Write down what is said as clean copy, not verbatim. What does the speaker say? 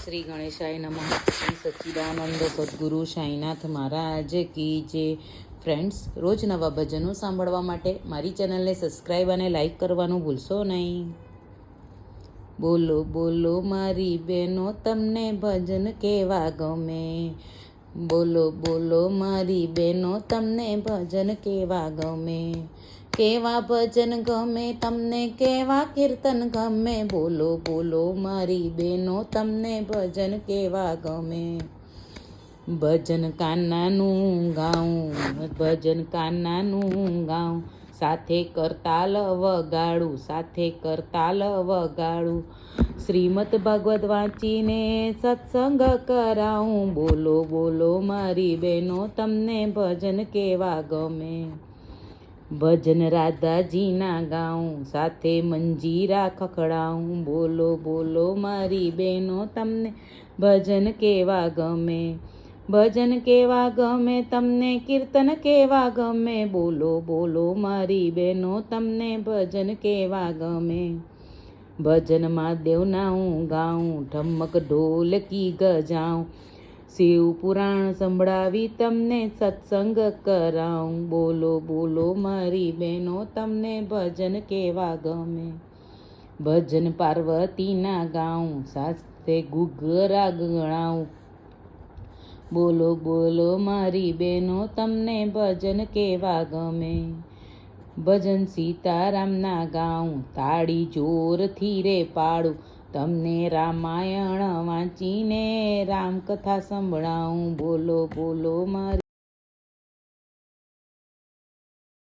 શ્રી ગણેશાય નમઃ. શ્રી સચ્ચિદાનંદ સદગુરુ સાંઈનાથ મહારાજ કી જય. ફ્રેન્ડ્સ, રોજ નવા ભજનો સાંભળવા માટે મારી ચેનલને સબસ્ક્રાઈબ અને લાઈક કરવાનું ભૂલશો નહીં. બોલો બોલો મારી બહેનો, તમને ભજન કેવા ગમે? બોલો બોલો મારી બહેનો, તમને ભજન કેવા ગમે? કેવા ભજન ગમે તમને? કેવા કીર્તન ગમે? બોલો બોલો મારી બહેનો, તમને ભજન કેવા ગમે? ભજન કાનાનું ગાઉં, ભજન કાનાનું ગાઉં, સાથે કરતાલ વગાડું, સાથે કરતાલ વગાડું. શ્રીમદ ભાગવત વાંચીને સત્સંગ કરાવું. બોલો બોલો મારી બહેનો, તમને ભજન કેવા ગમે? ભજન રાધાજીના ગાઉં, સાથે મંજીરા ખખડાવું. બોલો બોલો મારી બહેનો, તમને ભજન કેવા ગમે? ભજન કેવા ગમે તમને? કીર્તન કેવા ગમે? બોલો બોલો મારી બહેનો, તમને ભજન કેવા ગમે? ભજનમાં દેવના હું ગાઉં, ઠમક ઢોલકી ગજાઉં. શિવ પુરાણ સંભળાવી તમને સત્સંગ કરાવું. બોલો બોલો મારી બહેનો, તમને ભજન કેવા ગમે? ભજન પાર્વતીના ગાઉં, સાથે ઘૂઘરા ગણાવું. બોલો બોલો મારી બહેનો, તમને ભજન કેવા ગમે? ભજન સીતારામના ગાઉં, તાળી જોરથી રે પાડું. તમને રામાયણ વાંચીને રામકથા સંભળાવું. બોલો બોલો મારી